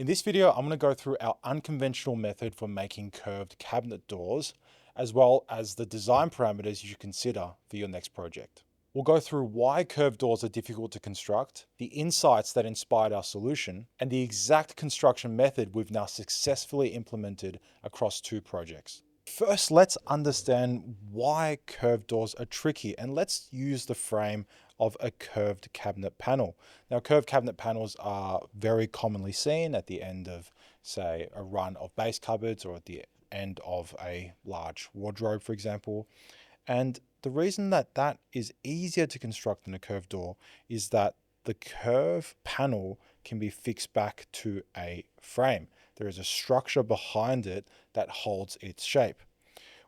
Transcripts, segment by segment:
In this video, I'm going to go through our unconventional method for making curved cabinet doors, as well as the design parameters you should consider for your next project. We'll go through why curved doors are difficult to construct, the insights that inspired our solution, and the exact construction method we've now successfully implemented across 2 projects. First, let's understand why curved doors are tricky, and let's use the frame of a curved cabinet panel. Now, curved cabinet panels are very commonly seen at the end of, say, a run of base cupboards or at the end of a large wardrobe, for example. And the reason that that is easier to construct than a curved door is that the curve panel can be fixed back to a frame. There is a structure behind it that holds its shape.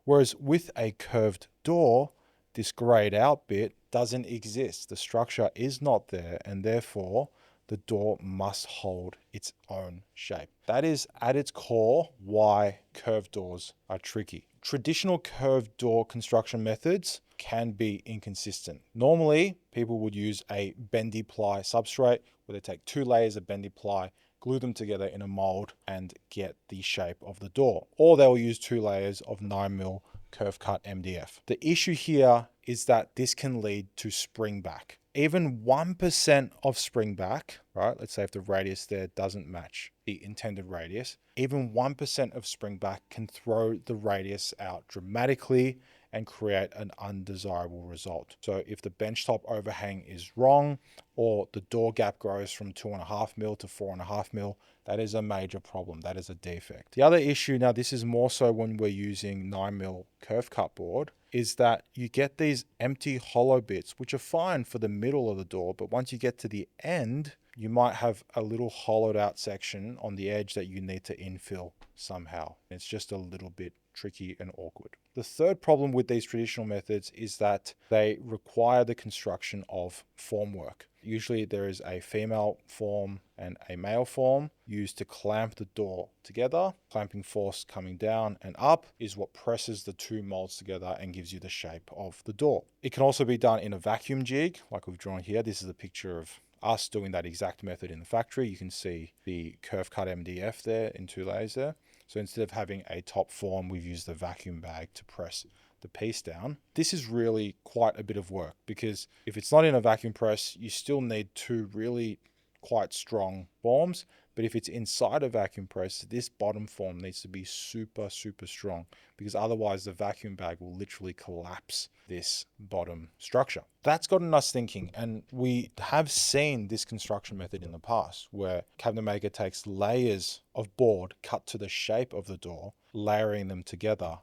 Whereas with a curved door, this grayed out bit doesn't exist. The structure is not there, and therefore the door must hold its own shape. That is at its core why curved doors are tricky. Traditional curved door construction methods can be inconsistent. Normally, people would use a bendy ply substrate where they take 2 layers of bendy ply, glue them together in a mold, and get the shape of the door. Or they'll use 2 layers of 9mm curve cut MDF. The issue here is that this can lead to spring back. Even 1% of spring back, right? Let's say if the radius there doesn't match the intended radius, even 1% of spring back can throw the radius out dramatically and create an undesirable result. So if the benchtop overhang is wrong, or the door gap grows from 2.5mm to 4.5mm, that is a major problem. That is a defect. The other issue, now this is more so when we're using 9mm curve cut board, is that you get these empty hollow bits, which are fine for the middle of the door, but once you get to the end, you might have a little hollowed out section on the edge that you need to infill somehow. It's just a little bit tricky and awkward. The third problem with these traditional methods is that they require the construction of formwork. Usually there is a female form and a male form used to clamp the door together. Clamping force coming down and up is what presses the 2 molds together and gives you the shape of the door. It can also be done in a vacuum jig, like we've drawn here. This is a picture of us doing that exact method in the factory. You can see the curve cut MDF there in 2 layers there. So instead of having a top form, we've used the vacuum bag to press the piece down. This is really quite a bit of work, because if it's not in a vacuum press, you still need 2 really quite strong forms. But if it's inside a vacuum press, this bottom form needs to be super strong, because otherwise the vacuum bag will literally collapse this bottom structure. That's gotten us thinking, and we have seen this construction method in the past where cabinet maker takes layers of board cut to the shape of the door, layering them together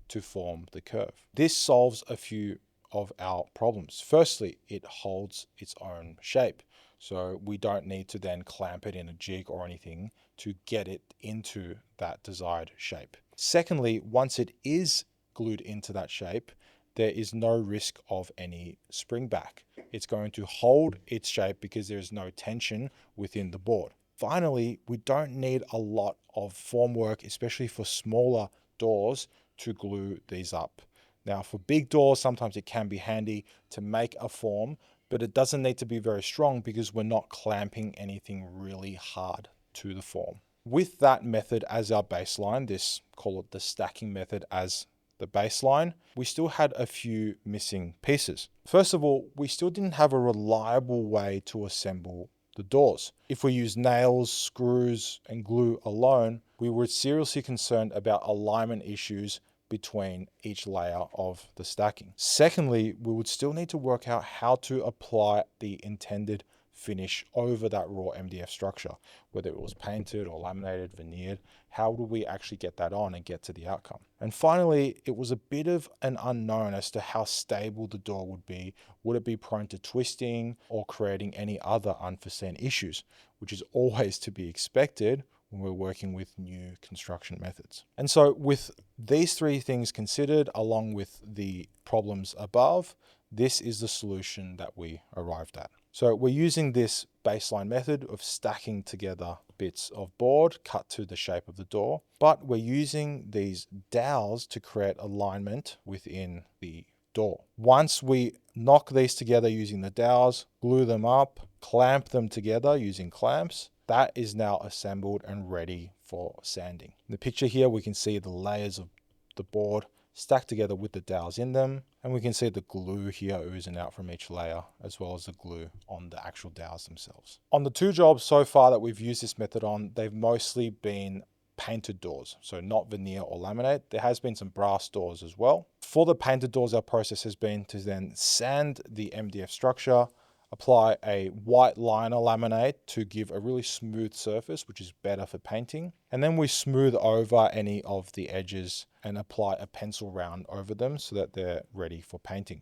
to form the curve. This solves a few of our problems. Firstly, it holds its own shape. So we don't need to then clamp it in a jig or anything to get it into that desired shape. Secondly, once it is glued into that shape, there is no risk of any spring back. It's going to hold its shape because there is no tension within the board. Finally, we don't need a lot of formwork, especially for smaller doors, to glue these up. Now, for big doors, sometimes it can be handy to make a form, but it doesn't need to be very strong because we're not clamping anything really hard to the form. With that method as our baseline, this, call it the stacking method as the baseline, we still had a few missing pieces. First of all, we still didn't have a reliable way to assemble the doors. If we use nails, screws, and glue alone, we were seriously concerned about alignment issues between each layer of the stacking. Secondly, we would still need to work out how to apply the intended finish over that raw MDF structure, whether it was painted or laminated, veneered. How do we actually get that on and get to the outcome? And finally, it was a bit of an unknown as to how stable the door would be. Would it be prone to twisting or creating any other unforeseen issues, which is always to be expected when we're working with new construction methods. And so with these 3 things considered, along with the problems above, this is the solution that we arrived at. So we're using this baseline method of stacking together bits of board cut to the shape of the door, but we're using these dowels to create alignment within the door. Once we knock these together using the dowels, glue them up, clamp them together using clamps, that is now assembled and ready for sanding. In the picture here, we can see the layers of the board stacked together with the dowels in them, and we can see the glue here oozing out from each layer, as well as the glue on the actual dowels themselves. On the 2 jobs so far that we've used this method on, they've mostly been painted doors, so not veneer or laminate. There has been some brass doors as well. For the painted doors, our process has been to then sand the MDF structure, apply a white liner laminate to give a really smooth surface, which is better for painting. And then we smooth over any of the edges and apply a pencil round over them so that they're ready for painting.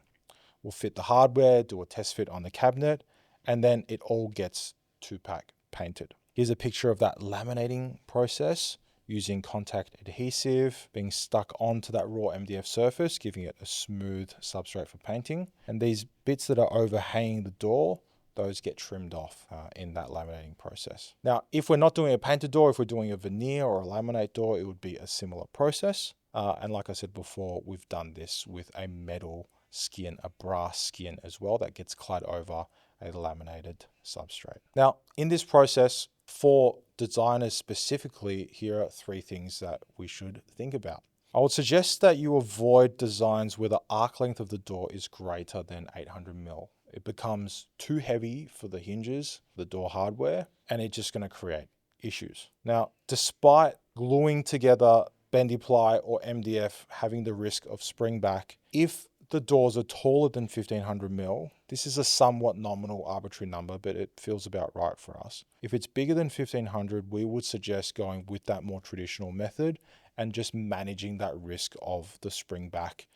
We'll fit the hardware, do a test fit on the cabinet, and then it all gets 2-pack painted. Here's a picture of that laminating process using contact adhesive being stuck onto that raw MDF surface, giving it a smooth substrate for painting. And these bits that are overhanging the door, those get trimmed off in that laminating process. Now, if we're not doing a painted door, if we're doing a veneer or a laminate door, it would be a similar process. And like I said before, we've done this with a metal skin, a brass skin as well, that gets clad over a laminated substrate. Now, in this process, for designers specifically, here are 3 things that we should think about. I would suggest that you avoid designs where the arc length of the door is greater than 800 mil. It becomes too heavy for the hinges, the door hardware, and it's just going to create issues. Now, despite gluing together bendy ply or MDF having the risk of spring back, if the doors are taller than 1500 mil, this is a somewhat nominal arbitrary number, but it feels about right for us. If it's bigger than 1500, we would suggest going with that more traditional method and just managing that risk of the spring back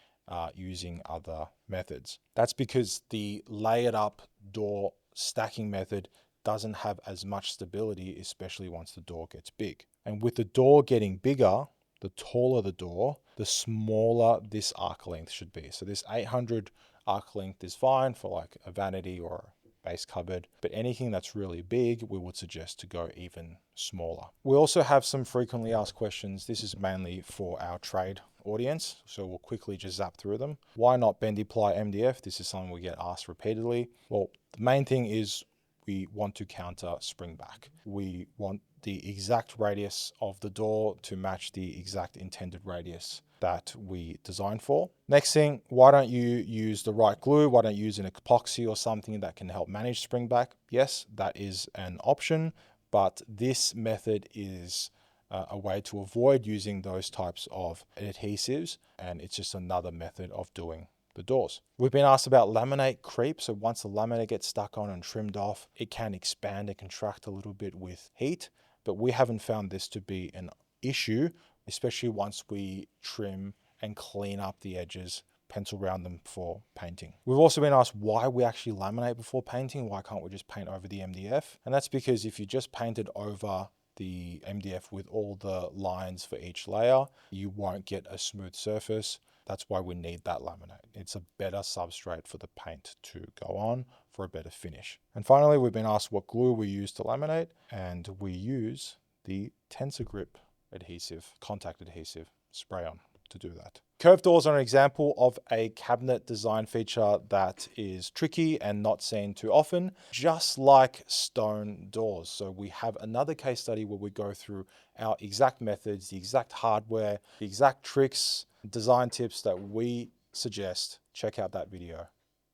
using other methods. That's because the layered up door stacking method doesn't have as much stability, especially once the door gets big. And with the door getting bigger, the taller the door, the smaller this arc length should be. So this 800 arc length is fine for like a vanity or a base cupboard, but anything that's really big, we would suggest to go even smaller. We also have some frequently asked questions. This is mainly for our trade audience, so we'll quickly just zap through them. Why not bendy ply MDF? This is something we get asked repeatedly. Well, the main thing is we want to counter spring back. We want the exact radius of the door to match the exact intended radius that we designed for. Next thing, why don't you use the right glue? Why don't you use an epoxy or something that can help manage spring back? Yes, that is an option, but this method is a way to avoid using those types of adhesives, and it's just another method of doing the doors. We've been asked about laminate creep. So once the laminate gets stuck on and trimmed off, it can expand and contract a little bit with heat, but we haven't found this to be an issue, especially once we trim and clean up the edges, pencil round them for painting. We've also been asked why we actually laminate before painting. Why can't we just paint over the MDF? And that's because if you just painted over the MDF with all the lines for each layer, you won't get a smooth surface. That's why we need that laminate. It's a better substrate for the paint to go on for a better finish. And finally, we've been asked what glue we use to laminate, and we use the Tensor Grip adhesive, contact adhesive spray on to do that. Curved doors are an example of a cabinet design feature that is tricky and not seen too often, just like stone doors. So we have another case study where we go through our exact methods, the exact hardware, the exact tricks, design tips that we suggest. Check out that video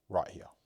right here.